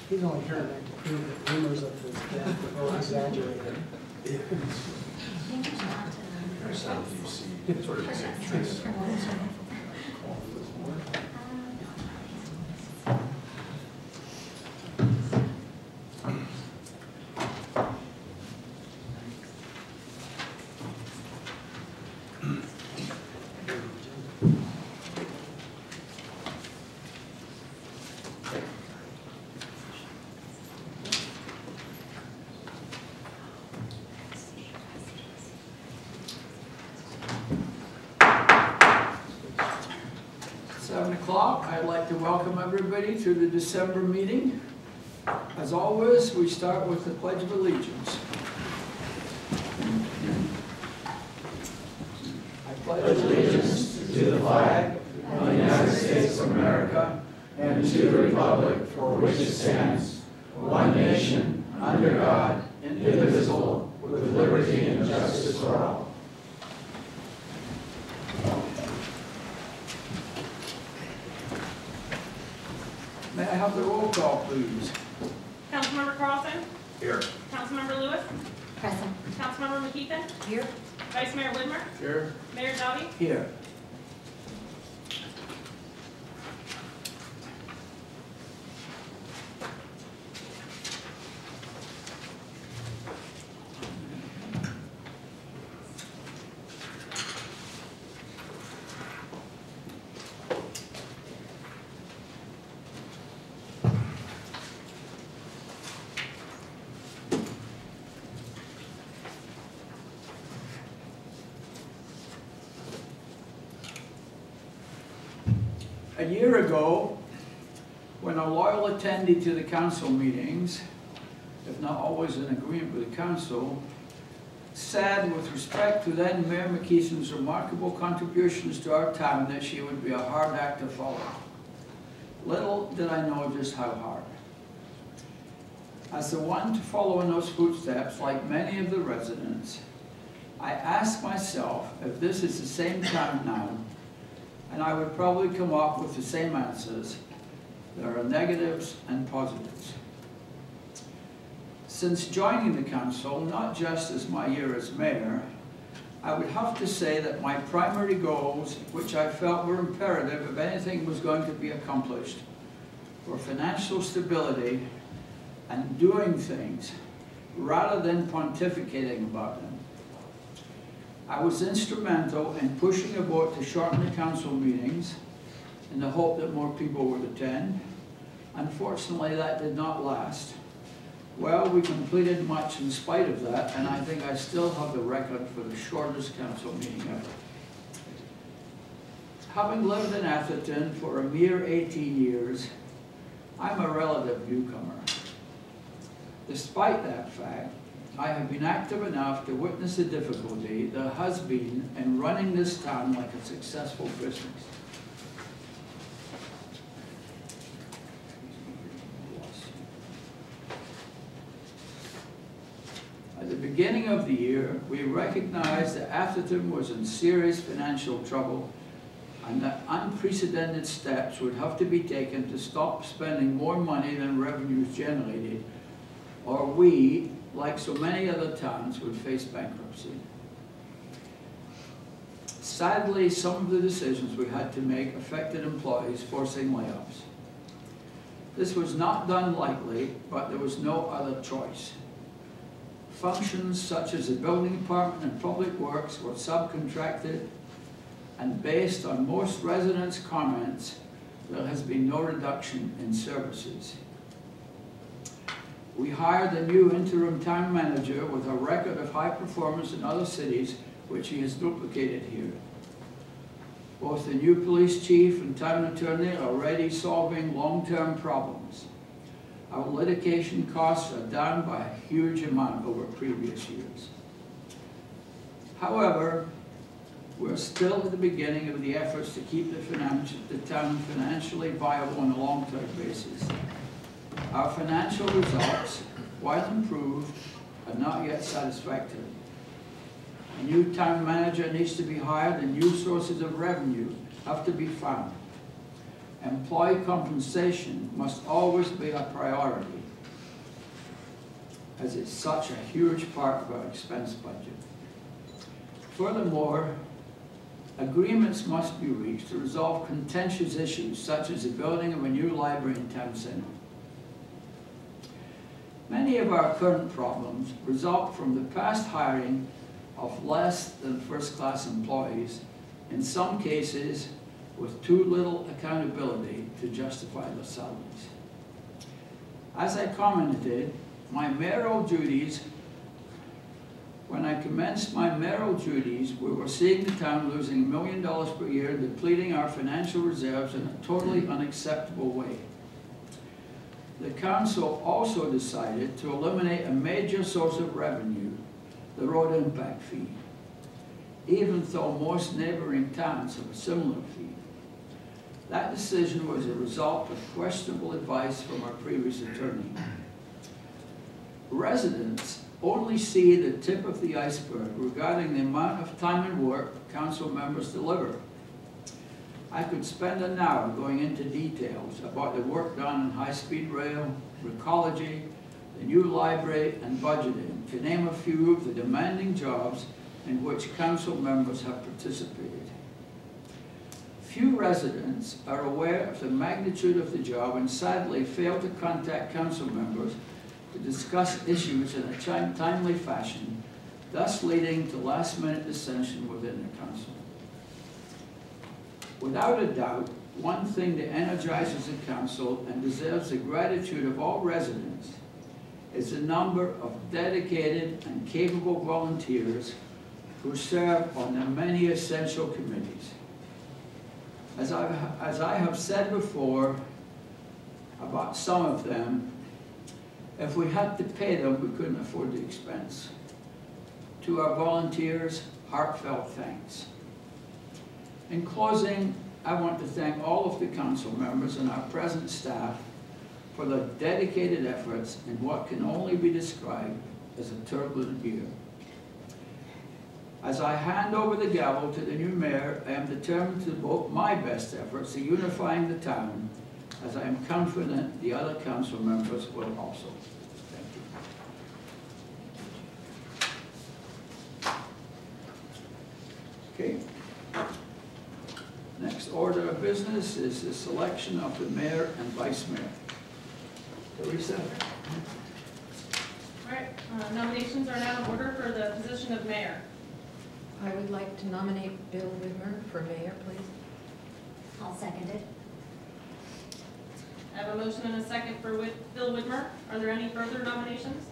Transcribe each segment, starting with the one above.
He's only here tonight to prove that rumors of his death are exaggerated. I'd like to welcome everybody to the December meeting. As always, we start with the Pledge of Allegiance. I pledge allegiance to the flag of the United States of America and to the republic for which it stands, one nation, under God, indivisible, with liberty and justice for all. May I have the roll call, please? Councilmember Carlson? Here. Councilmember Lewis? Present. Councilmember McKeithen? Here. Vice Mayor Widmer? Here. Mayor Dowdy? Here. A year ago, when a loyal attendee to the council meetings, if not always in agreement with the council, said with respect to then Mayor McKeithen's remarkable contributions to our town that she would be a hard act to follow. Little did I know just how hard. As the one to follow in those footsteps, like many of the residents, I asked myself if this is the same town now, and I would probably come up with the same answers. There are negatives and positives. Since joining the council, not just as my year as mayor, I would have to say that my primary goals, which I felt were imperative if anything was going to be accomplished, were financial stability and doing things rather than pontificating about them. I was instrumental in pushing a vote to shorten the council meetings in the hope that more people would attend. Unfortunately, that did not last. Well, we completed much in spite of that, and I think I still have the record for the shortest council meeting ever. Having lived in Atherton for a mere 18 years, I'm a relative newcomer. Despite that fact, I have been active enough to witness the difficulty there has been in running this town like a successful business. At the beginning of the year, we recognized that Atherton was in serious financial trouble and that unprecedented steps would have to be taken to stop spending more money than revenues generated, or we, like so many other towns, would face bankruptcy. Sadly, some of the decisions we had to make affected employees, forcing layoffs. This was not done lightly, but there was no other choice. Functions such as the building department and public works were subcontracted, and based on most residents' comments, there has been no reduction in services. We hired a new interim town manager with a record of high performance in other cities, which he has duplicated here. Both the new police chief and town attorney are already solving long-term problems. Our litigation costs are down by a huge amount over previous years. However, we're still at the beginning of the efforts to keep the town financially viable on a long-term basis. Our financial results, while improved, are not yet satisfactory. A new town manager needs to be hired and new sources of revenue have to be found. Employee compensation must always be a priority. as it's such a huge part of our expense budget. Furthermore, agreements must be reached to resolve contentious issues such as the building of a new library in town centre. Many of our current problems result from the past hiring of less than first-class employees, in some cases with too little accountability to justify their salaries. As I commented, when I commenced my mayoral duties, we were seeing the town losing $1 million per year, depleting our financial reserves in a totally unacceptable way. The council also decided to eliminate a major source of revenue, the road impact fee, even though most neighboring towns have a similar fee. That decision was a result of questionable advice from our previous attorney. Residents only see the tip of the iceberg regarding the amount of time and work council members deliver. I could spend an hour going into details about the work done in high-speed rail, recology, the new library, and budgeting, to name a few of the demanding jobs in which council members have participated. Few residents are aware of the magnitude of the job and sadly fail to contact council members to discuss issues in a timely fashion, thus leading to last-minute dissension within the council. Without a doubt, one thing that energizes the council and deserves the gratitude of all residents is the number of dedicated and capable volunteers who serve on the many essential committees. As I have said before about some of them, if we had to pay them, we couldn't afford the expense. To our volunteers, heartfelt thanks. In closing, I want to thank all of the council members and our present staff for their dedicated efforts in what can only be described as a turbulent year. As I hand over the gavel to the new mayor, I am determined to devote my best efforts to unifying the town, as I am confident the other council members will also. Thank you. Okay. Next order of business is the selection of the mayor and vice mayor. Teresa? All right, nominations are now in order for the position of mayor. I would like to nominate Bill Widmer for mayor, please. I'll second it. I have a motion and a second for Bill Widmer. Are there any further nominations?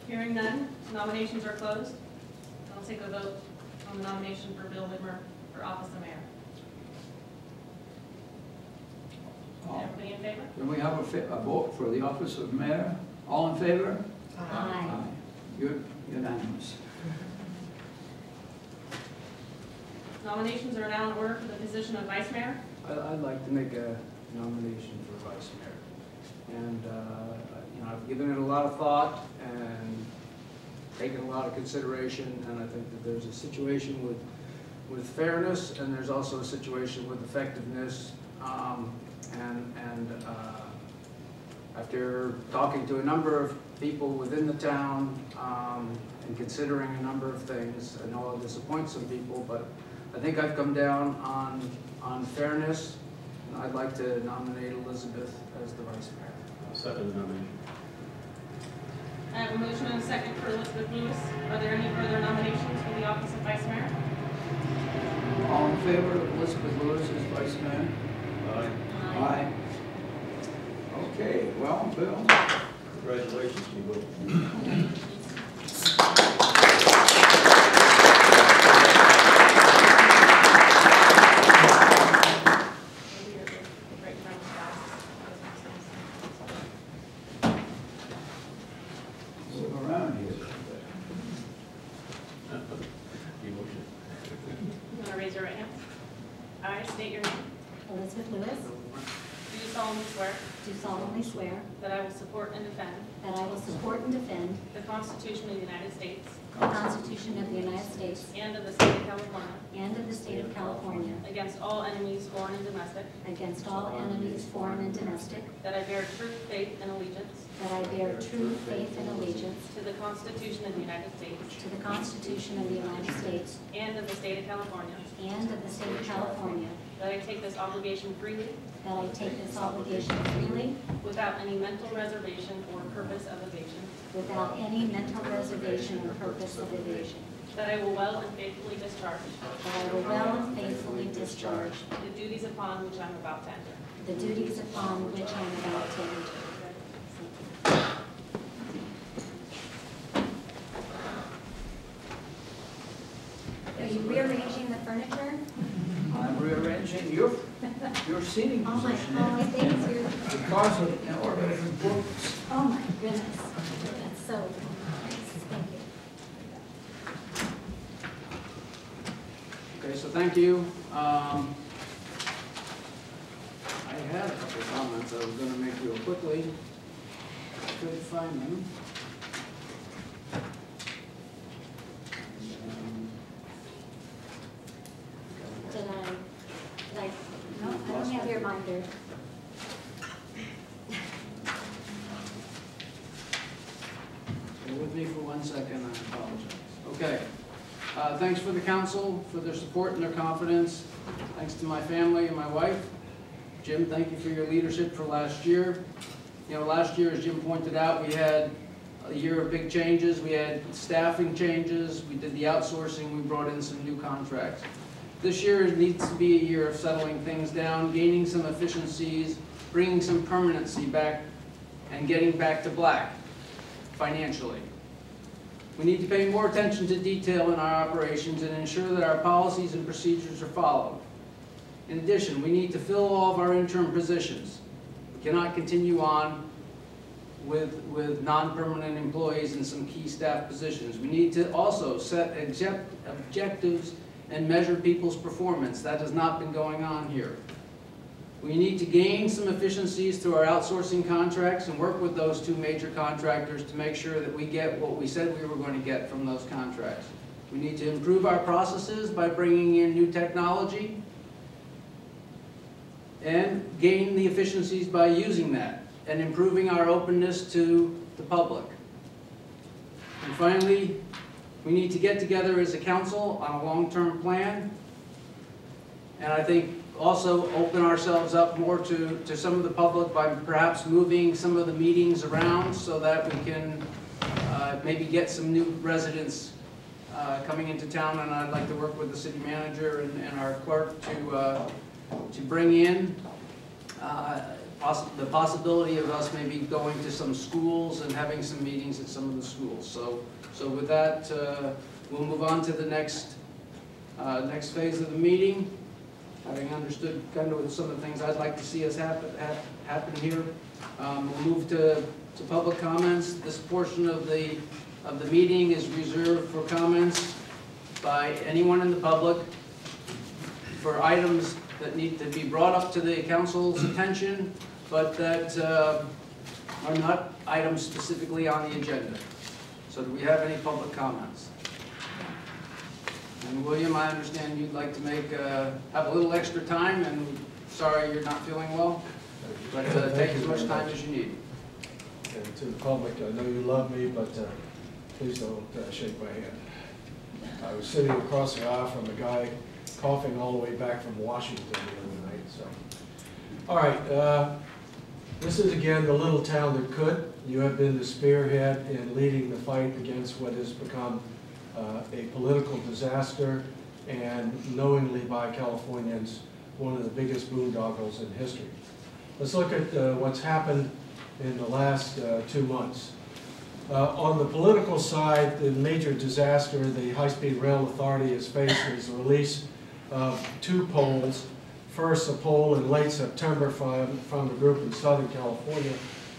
Hearing none, nominations are closed. I'll take a vote on the nomination for Bill Widmer for office of mayor. Everybody in favor? Can we have a vote for the office of mayor? All in favor? Aye. You're unanimous. Nominations are now in order for the position of vice mayor. I'd like to make a nomination for vice mayor. And, you know, I've given it a lot of thought and taken a lot of consideration, and I think that there's a situation with fairness, and there's also a situation with effectiveness. After talking to a number of people within the town and considering a number of things, I know I'll disappoint some people, but I think I've come down on fairness, and I'd like to nominate Elizabeth as the vice mayor. I'll second the nomination. I have a motion and a second for Elizabeth Lewis. Are there any further nominations for the office of vice mayor? All in favor of Elizabeth Lewis as vice mayor? Aye. Aye. Okay, well, Bill. Congratulations, you will. Move around here. You motion. You want to raise your right hand? I state your name. Elizabeth Lewis, Do you do solemnly swear that I will support and defend that I will support and defend the Constitution of the United States the Constitution of the United States and of the state of California and of the state of California against all enemies, foreign and domestic, against all enemies, foreign and domestic, that I bear true faith and allegiance that I bear true faith and allegiance to the Constitution of the United States to the Constitution of the United States and of the state of California, and of the state of California, that I take this obligation freely that I take this obligation freely without any mental reservation or purpose of evasion, without any mental reservation or purpose of evasion, that I will well and faithfully discharge that I will well and faithfully discharge the duties upon which I'm about to enter. the duties upon which I am about to enter. Are you rearranging the furniture? I'm rearranging your seating All my position things, you're, because of, you know, we're going to books. oh my goodness, that's so nice, thank you. Okay, so thank you. I had a couple of comments I was going to make real quickly. I couldn't find them. No, I don't have your binder. Bear with me for 1 second, I apologize. Okay. Thanks for the council, for their support and their confidence. Thanks to my family and my wife. Jim, thank you for your leadership for last year. You know, last year, as Jim pointed out, we had a year of big changes. We had staffing changes. We did the outsourcing. We brought in some new contracts. This year needs to be a year of settling things down, gaining some efficiencies, bringing some permanency back, and getting back to black financially. We need to pay more attention to detail in our operations and ensure that our policies and procedures are followed. In addition, we need to fill all of our interim positions. We cannot continue on with non-permanent employees in some key staff positions. We need to also set objectives and measure people's performance. That has not been going on here. We need to gain some efficiencies through our outsourcing contracts and work with those two major contractors to make sure that we get what we said we were going to get from those contracts. We need to improve our processes by bringing in new technology and gain the efficiencies by using that and improving our openness to the public. And finally, we need to get together as a council on a long-term plan, and I think also open ourselves up more to some of the public by perhaps moving some of the meetings around so that we can maybe get some new residents coming into town, and I'd like to work with the city manager and our clerk to bring in the possibility of us maybe going to some schools and having some meetings at some of the schools. So with that, we'll move on to the next phase of the meeting. Having understood kind of some of the things I'd like to see us happen here, we'll move to public comments. This portion of the meeting is reserved for comments by anyone in the public for items that need to be brought up to the council's attention, but that are not items specifically on the agenda. So do we have any public comments? And William, I understand you'd like to have a little extra time, and sorry you're not feeling well, but take as much time as you need. And to the public, I know you love me, but please don't shake my hand. I was sitting across the aisle from a guy coughing all the way back from Washington the other night. So, all right, this is again the little town that could. You have been the spearhead in leading the fight against what has become a political disaster, and knowingly by Californians, one of the biggest boondoggles in history. Let's look at what's happened in the last 2 months. On the political side, the major disaster the High-Speed Rail Authority has faced is the release of 2 polls. First, a poll in late September from a group in Southern California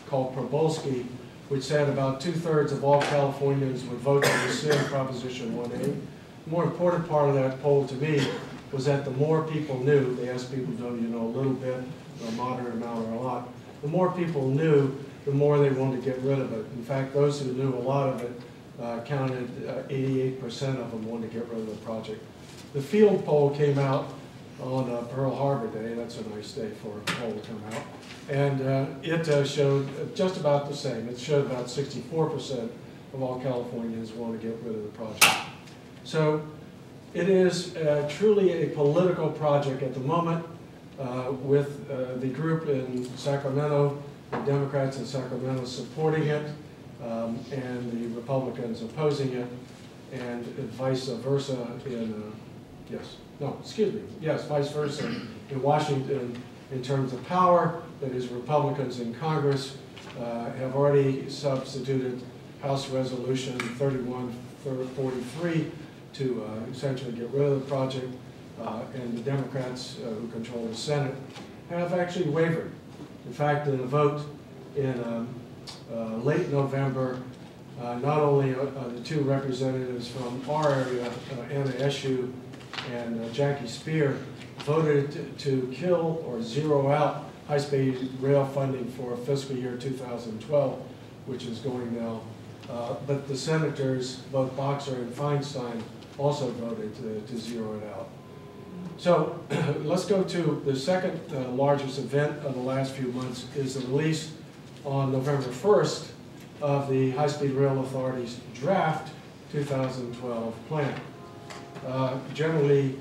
called Probolsky, which said about 2/3 of all Californians would vote to rescind Proposition 1A. The more important part of that poll to me was that the more people knew, they asked people, do you know a little bit, a moderate amount or a lot, the more people knew, the more they wanted to get rid of it. In fact, those who knew a lot of it counted 88% of them wanted to get rid of the project. The field poll came out on Pearl Harbor Day. That's a nice day for a poll to come out. And it showed just about the same. It showed about 64% of all Californians want to get rid of the project. So it is truly a political project at the moment with the group in Sacramento, the Democrats in Sacramento supporting it, and the Republicans opposing it, and vice versa in, vice versa in Washington in terms of power. That is, Republicans in Congress have already substituted House Resolution 3143 to essentially get rid of the project, and the Democrats who control the Senate have actually wavered. In fact, in a vote in late November, not only the two representatives from our area, Anna Eshoo and Jackie Spear, voted to kill or zero out high-speed rail funding for fiscal year 2012, which is going now. But the senators, both Boxer and Feinstein, also voted to zero it out. So let's go to the second largest event of the last few months is the release on November 1st of the High-Speed Rail Authority's draft 2012 plan. Generally,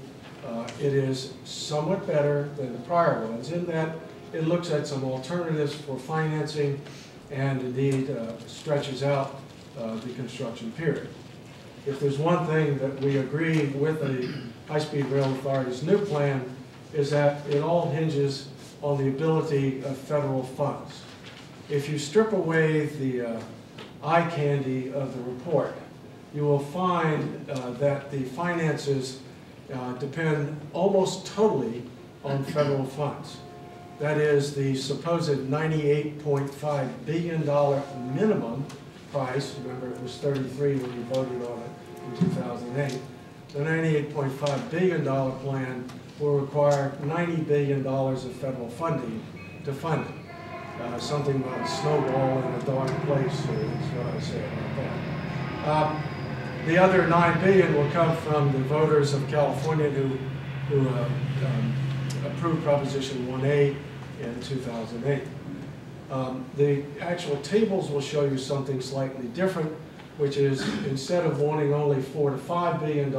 it is somewhat better than the prior ones in that it looks at some alternatives for financing and indeed stretches out the construction period. If there's one thing that we agree with the High-Speed Rail Authority's new plan is that it all hinges on the ability of federal funds. If you strip away the eye candy of the report, you will find that the finances depend almost totally on federal funds. That is the supposed $98.5 billion minimum price. Remember, it was 33 when you voted on it in 2008. The $98.5 billion plan will require $90 billion of federal funding to fund it. Something about a snowball in a dark place is what I say about that. The other $9 billion will come from the voters of California who approved Proposition 1A in 2008. The actual tables will show you something slightly different, which is instead of wanting only $4 to $5 billion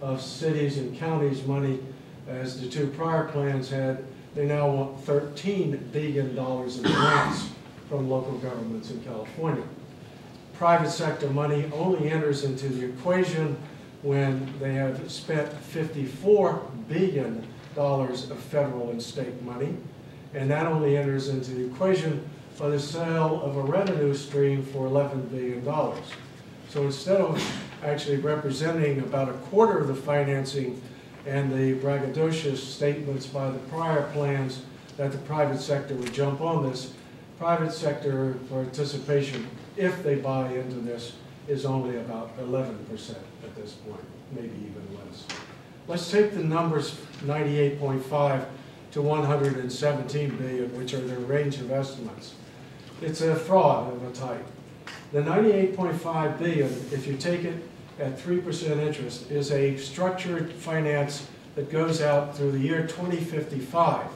of cities and counties money, as the two prior plans had, they now want $13 billion of grants from local governments in California. Private sector money only enters into the equation when they have spent $54 billion of federal and state money, and that only enters into the equation by the sale of a revenue stream for $11 billion. So instead of actually representing about a quarter of the financing and the braggadocious statements by the prior plans that the private sector would jump on this, private sector participation, if they buy into this, is only about 11% at this point, maybe even less. Let's take the numbers 98.5 to 117 billion, which are their range of estimates. It's a fraud of a type. The 98.5 billion, if you take it at 3% interest, is a structured finance that goes out through the year 2055.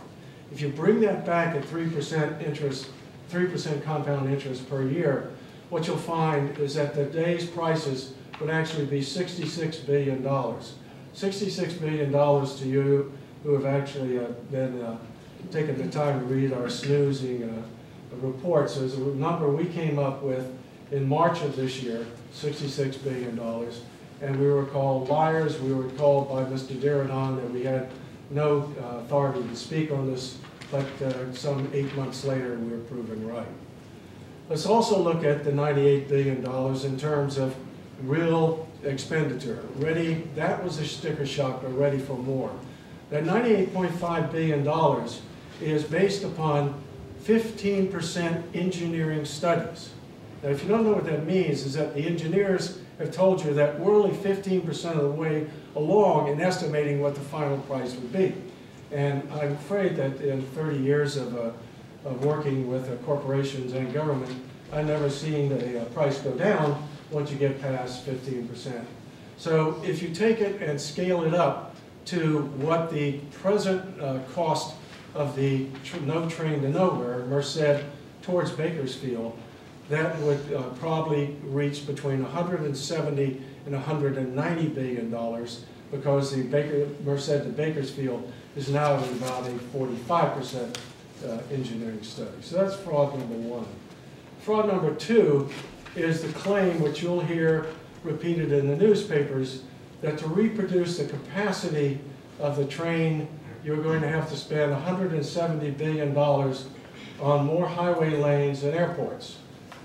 If you bring that back at 3% interest, 3% compound interest per year, what you'll find is that today's prices would actually be $66 billion. $66 billion to you who have actually been taking the time to read our snoozing reports. There's a number we came up with in March of this year, $66 billion. And we were called liars. We were told by Mr. Diradon that we had no authority to speak on this, but some 8 months later we were proven right. Let's also look at the $98 billion in terms of real expenditure. Ready, that was a sticker shock, but ready for more. That $98.5 billion is based upon 15% engineering studies. Now, if you don't know what that means, is that the engineers have told you that we're only 15% of the way along in estimating what the final price would be. And I'm afraid that in 30 years of working with corporations and government, I've never seen the price go down once you get past 15%. So if you take it and scale it up to what the present cost of the no train to nowhere, Merced towards Bakersfield, that would probably reach between 170 and 190 billion dollars, because the Merced to Bakersfield is now at about a 45% engineering study. So that's fraud number one. Fraud number two is the claim, which you'll hear repeated in the newspapers, that to reproduce the capacity of the train, you're going to have to spend $170 billion on more highway lanes and airports.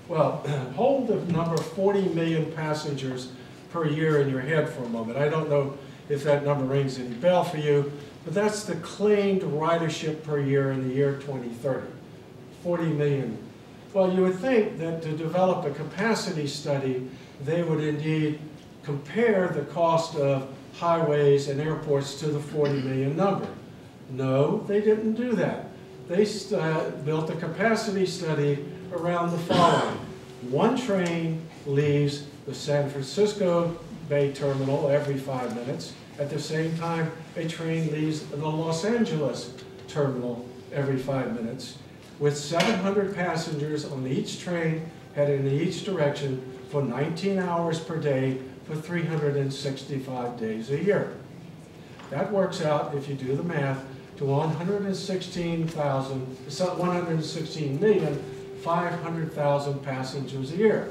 Well, hold the number 40 million passengers per year in your head for a moment. I don't know if that number rings any bell for you, but that's the claimed ridership per year in the year 2030, 40 million. Well, you would think that to develop a capacity study, they would indeed compare the cost of highways and airports to the 40 million number. No, they didn't do that. They built a capacity study around the following. One train leaves the San Francisco Bay Terminal every 5 minutes. At the same time, a train leaves the Los Angeles Terminal every 5 minutes, with 700 passengers on each train heading in each direction for 19 hours per day for 365 days a year. That works out, if you do the math, to 116,500,000 passengers a year.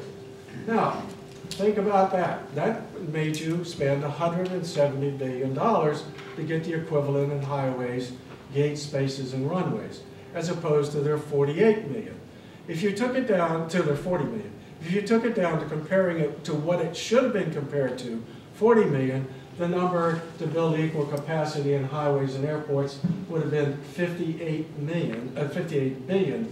Now, think about that. That made you spend $170 billion to get the equivalent in highways, gate spaces, and runways, as opposed to their 48 million. If you took it down to their 40 million, if you took it down to comparing it to what it should have been compared to, 40 million, the number to build equal capacity in highways and airports would have been $58 billion,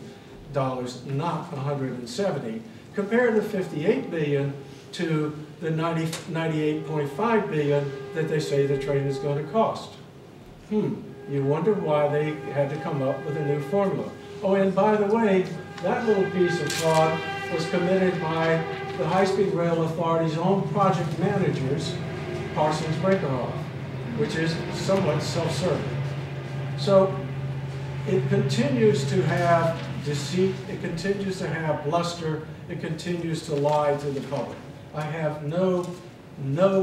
not 170. Compare the 58 billion to the 98.5 billion that they say the train is going to cost. You wonder why they had to come up with a new formula. Oh, and by the way, that little piece of fraud was committed by the High-Speed Rail Authority's own project managers, Parsons Breakerhoff, which is somewhat self-serving. So it continues to have deceit, it continues to have bluster, it continues to lie to the public. I have no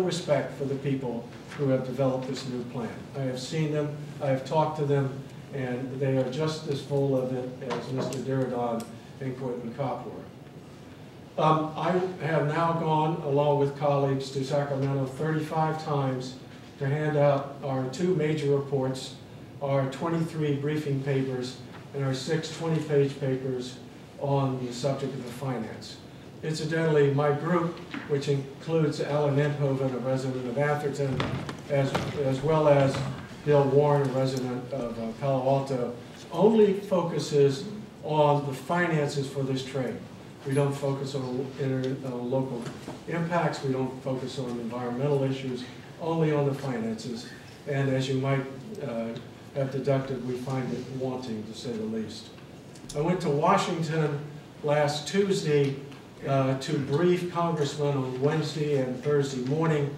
respect for the people who have developed this new plan. I have seen them, I have talked to them, and they are just as full of it as Mr. Diridon and Quentin Coppola. I have now gone, along with colleagues, to Sacramento 35 times to hand out our 2 major reports, our 23 briefing papers, and our 6 20-page papers on the subject of the finance. Incidentally, my group, which includes Alan Enthoven, a resident of Atherton, as well as Bill Warren, a resident of Palo Alto, only focuses on the finances for this train. We don't focus on local impacts. We don't focus on environmental issues, only on the finances. And as you might have deducted, we find it wanting, to say the least. I went to Washington last Tuesday to brief congressmen on Wednesday and Thursday morning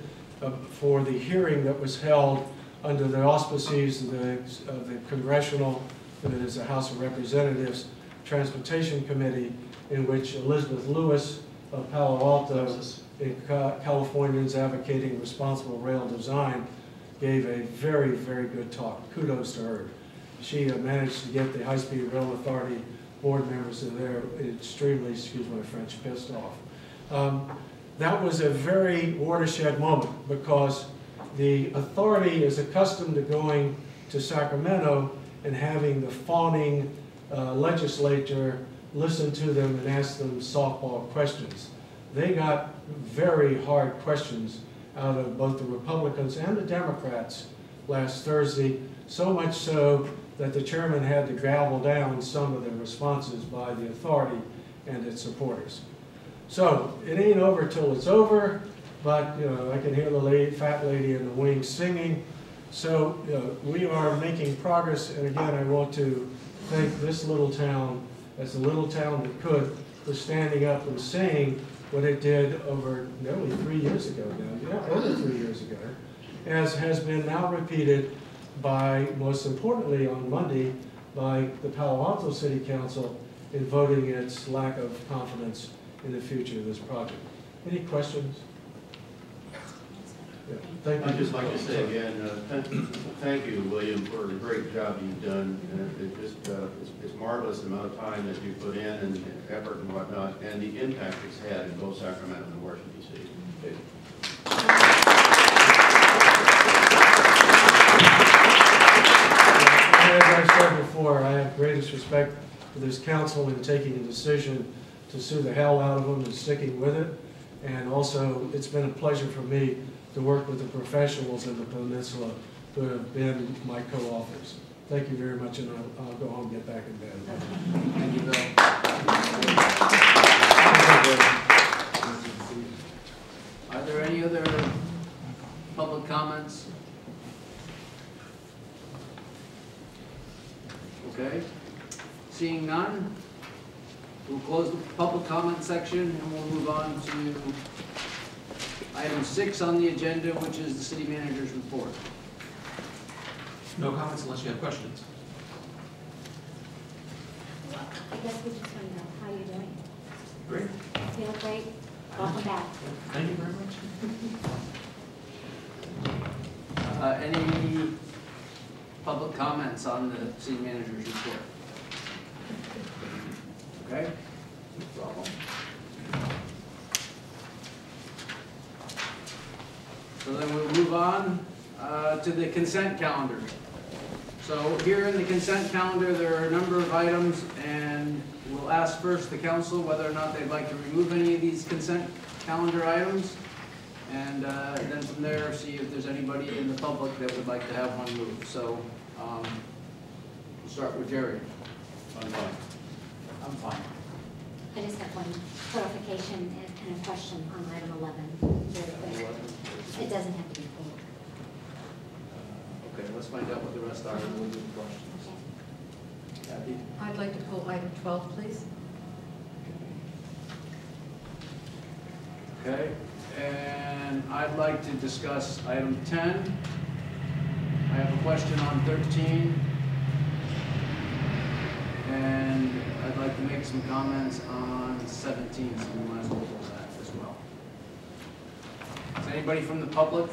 for the hearing that was held under the auspices of the Congressional, that is the House of Representatives, Transportation Committee, in which Elizabeth Lewis of Palo Alto, Californians advocating responsible rail design, gave a very, very good talk. Kudos to her. She managed to get the High-Speed Rail Authority board members in there extremely, excuse my French, pissed off. That was a very watershed moment, because the authority is accustomed to going to Sacramento and having the fawning legislature listen to them and ask them softball questions. They got very hard questions out of both the Republicans and the Democrats last Thursday, so much so that the chairman had to gavel down some of the responses by the authority and its supporters. So it ain't over till it's over, but you know, I can hear the fat lady in the wings singing, So we are making progress, and again, I want to thank this little town, as the little town that could, for standing up and saying what it did over nearly 3 years ago now, yeah, over 3 years ago, as has been now repeated by, most importantly on Monday, by the Palo Alto City Council in voting its lack of confidence in the future of this project. Any questions? Yeah, thank you. I'd just like to say again, thank you, William, for the great job you've done. It's marvelous the amount of time that you put in and effort and whatnot, and the impact it's had in both Sacramento and Washington, D.C. As I said before, I have greatest respect for this council in taking a decision to sue the hell out of them and sticking with it. And also, it's been a pleasure for me to work with the professionals in the peninsula who have been my co-authors. Thank you very much, and I'll go home and get back in bed. Thank you, Bill. Are there any other public comments? Okay. Seeing none, we'll close the public comment section and we'll move on to item 6 on the agenda, which is the city manager's report. No comments unless you have questions. I guess we just want to know how you're doing. Great. Feel great? Welcome back. Thank you very much. Any public comments on the city manager's report? Okay, no problem. So then we'll move on to the consent calendar. So here in the consent calendar, there are a number of items, and we'll ask first the council whether or not they'd like to remove any of these consent calendar items, and then from there, see if there's anybody in the public that would like to have one moved. So we'll start with Jerry. I'm fine. I'm fine. I just have one clarification and a question on item 11, very quick. It doesn't have to be pulled. Okay, let's find out what the rest are, and we'll do the questions. Kathy? I'd like to pull item 12, please. Okay, and I'd like to discuss item 10. I have a question on 13. And I'd like to make some comments on 17, so we might as well pull that as well. Is anybody from the public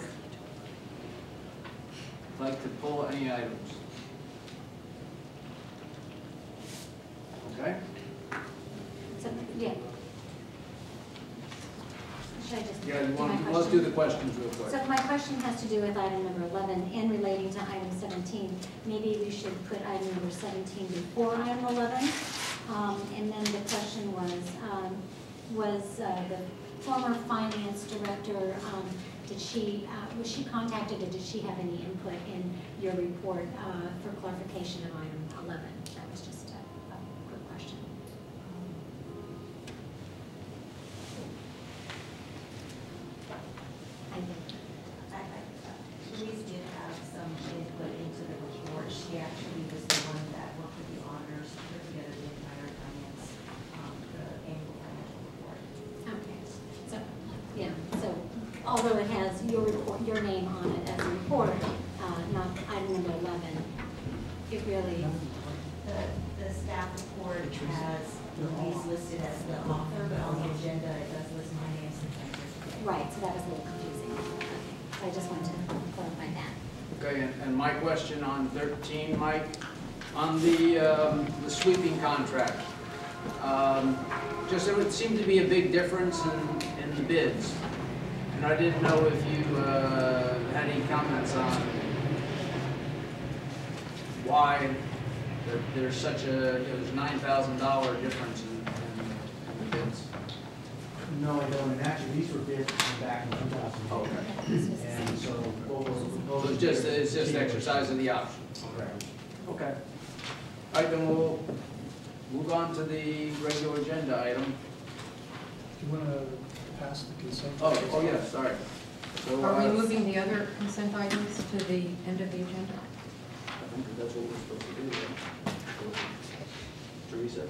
like to pull any items? Okay? So, yeah. Should I just Yeah, you do my want, question? let's do the questions real quick. So my question has to do with item number 11 and relating to item 17. Maybe we should put item number 17 before item 11. And then the question was the former finance director, was she contacted, or did she have any input in your report for clarification of item 11? That was just a quick question. Louise did have some input into the report. She actually was the one that worked with the auditors to put together the entire finance, the annual financial report. Okay, so, yeah, so although it has your report, your name on it as a report, not item number 11, it really, The staff report has Louise listed as the author, but on the agenda it does list my name since I'm here. right, so that was a little confusing. Okay, so I just wanted to clarify that. Okay, and my question on 13, Mike, on the sweeping contract. Just there would seem to be a big difference in the bids. And I didn't know if you had any comments on why there's such a, there's $9,000 difference in the bids. No, I don't, and actually, these were bids from back in 2008. Okay. And so, what was So proposed... it's just exercise of the option. Correct. Okay. All right, then we'll move on to the regular agenda item. Do you want to pass the consent? Oh, yeah, sorry. So, Are we moving the other consent items to the end of the agenda? I think that that's what we're supposed to do, right? Teresa?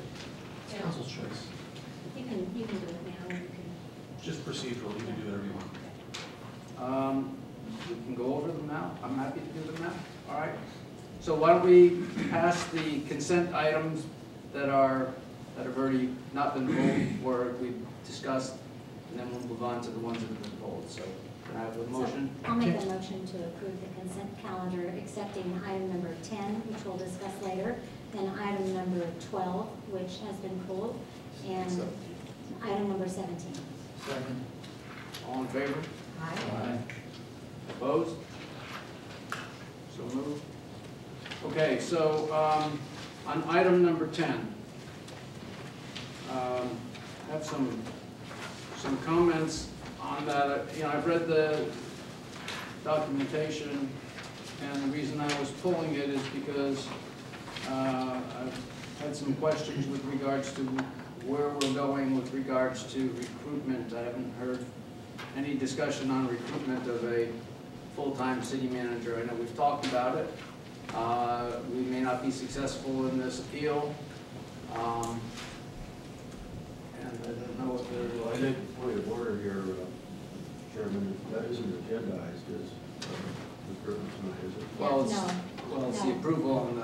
It's council's choice. You can do it now, or you can. It's just procedural, you can do whatever you want. We can go over them now. I'm happy to do them now. All right. So why don't we pass the consent items that have already not been pulled or we've discussed, and then we'll move on to the ones that have been pulled. So can I have a motion? So I'll make a motion to approve the consent calendar, accepting item number 10, which we'll discuss later, then item number 12, which has been pulled, and item number 17. Second. All in favor? Aye. Opposed? So moved. Okay, so on item number 10, I have some comments on that. You know, I've read the documentation, and the reason I was pulling it is because I've had some questions with regards to where we're going with regards to recruitment. I haven't heard any discussion on recruitment of a full-time city manager. I know we've talked about it. We may not be successful in this appeal. And I don't know if Well, I think point of order here, Chairman, that isn't agendized as recruitment tonight, is it? well, No. it's the approval on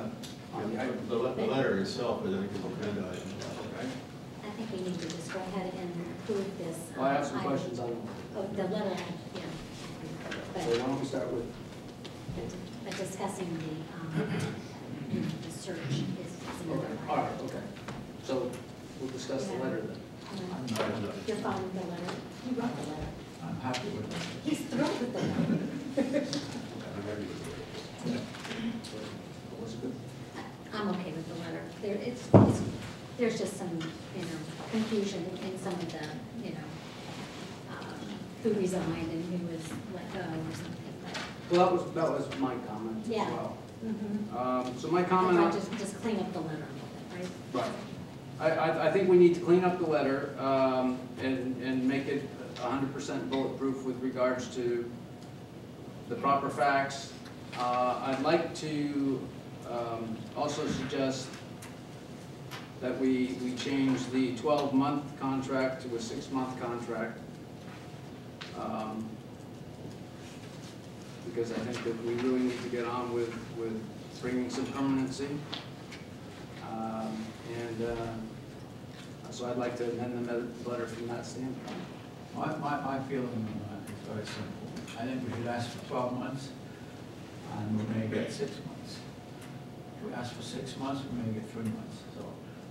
the item. The letter itself, I think, is agendized. Okay. I think we need to just go ahead and approve this. Well, I have some item. questions on Oh, the letter, yeah. it. So why don't we start with, But discussing the search is another item. all right, okay. So we'll discuss the letter then. You're fine with the letter? You wrote the letter. I'm happy with that. He's thrilled with the letter. I'm happy with it. Was it good? I'm okay with the letter. There's just some, confusion in some of the, who resigned and who was let go or something, but. Well, that was my comment as Yeah. well. So my comment on. Just clean up the letter a little bit, right? Right. I think we need to clean up the letter and make it 100% bulletproof with regards to the proper facts. I'd like to also suggest that we change the 12-month contract to a 6-month contract. Because I think that we really need to get on with bringing some permanency. So I'd like to amend the letter from that standpoint. My feeling is very simple. I think we should ask for 12 months, and we may get 6 months. If we ask for 6 months, we may get 3 months. So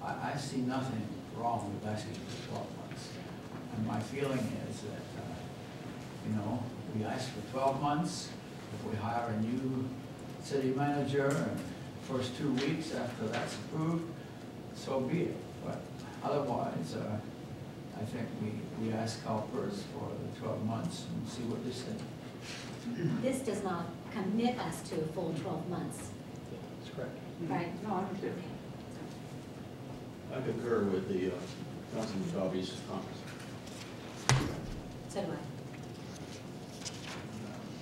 I see nothing wrong with asking for 12 months. And my feeling is that, we ask for 12 months. If we hire a new city manager and first 2 weeks after that's approved, so be it. But otherwise, I think we ask CalPERS for the 12 months and see what they say. This does not commit us to a full 12 months, That's correct. right? No, I understand. I concur with the Councilman Dobby's comments. So do I.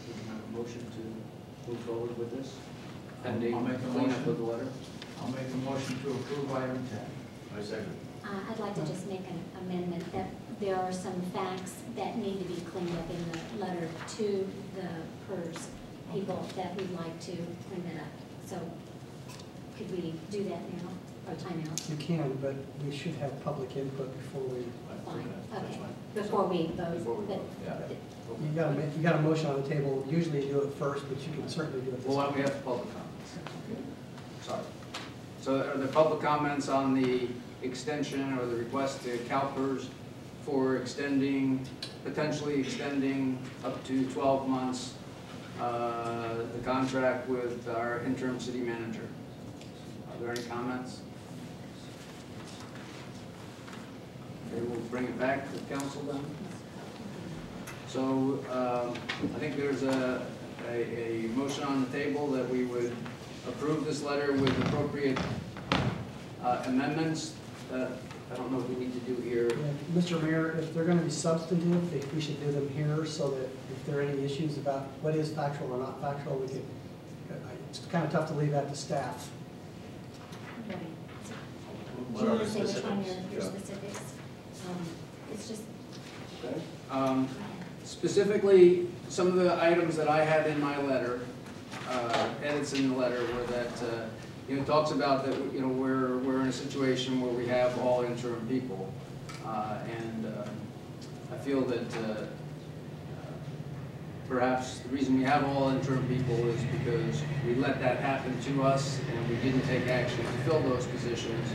We can have a motion to move forward with this, pending I'll make a cleanup motion. of the letter. I'll make a motion to approve item 10. I second. I'd like to just make an amendment that there are some facts that need to be cleaned up in the letter to the PERS people that we'd like to clean that up. So could we do that now, or time out? You can, but we should have public input before we, Fine, That's okay, fine. before we vote. Before we but- vote, Yeah. you got a motion on the table. Usually you do it first, but you can certainly do it this Well, why don't we have public comments? Sorry. So are there public comments on the extension or the request to CalPERS for potentially extending up to 12 months the contract with our interim city manager? Are there any comments? Okay, we'll bring it back to the council then. So I think there's a motion on the table that we would approve this letter with appropriate amendments that I don't know if we need to do here. Yeah, Mr. Mayor, if they're gonna be substantive, if we should do them here so that if there are any issues about what is factual or not factual, we could, it's kind of tough to leave that to staff. Right. What Do you are want the to say which one specifics? your Yeah. specifics? It's just, Okay. Specifically, some of the items that I had in my letter, edits in the letter, were that, it talks about that, we're in a situation where we have all interim people. And I feel that perhaps the reason we have all interim people is because we let that happen to us and we didn't take action to fill those positions.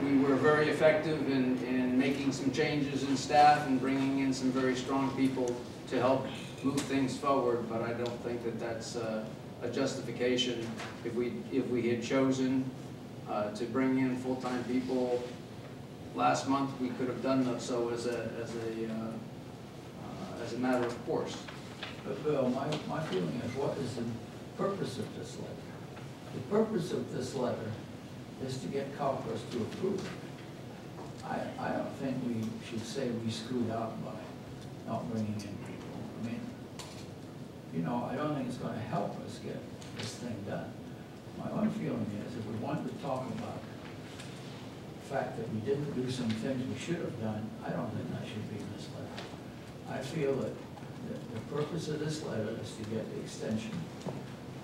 We were very effective in making some changes in staff and bringing in some very strong people to help move things forward, but I don't think that that's a justification. If we had chosen to bring in full-time people last month, we could have done so as a matter of course. But Bill, my feeling is, what is the purpose of this letter? The purpose of this letter is to get Congress to approve it. I don't think we should say we screwed up by not bringing in people. I mean, I don't think it's gonna help us get this thing done. My own feeling is, if we want to talk about the fact that we didn't do some things we should have done, I don't think that should be in this letter. I feel that the purpose of this letter is to get the extension,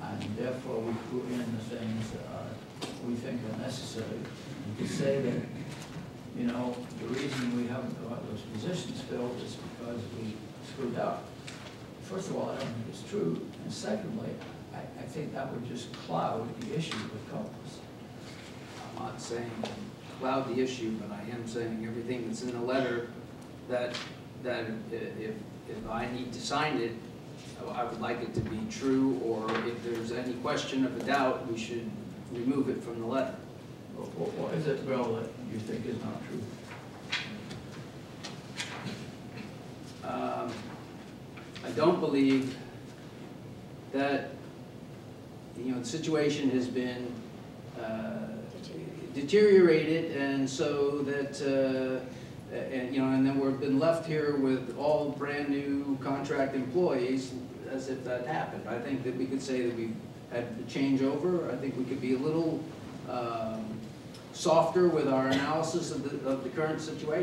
and therefore we put in the things that we think are necessary. And to say that, the reason we haven't got those positions filled is because we screwed up. First of all, I don't think it's true, and secondly, I think that would just cloud the issue with Congress. I'm not saying cloud the issue, but I am saying everything that's in the letter that if I need to sign it, I would like it to be true, or if there's any question of a doubt, we should remove it from the letter. What is it, Bill, that you think is not true? I don't believe that, the situation has been deteriorated, and so that, and then we've been left here with all brand new contract employees as if that happened. I think that we could say that we've had a changeover. I think we could be a little softer with our analysis of the current situation.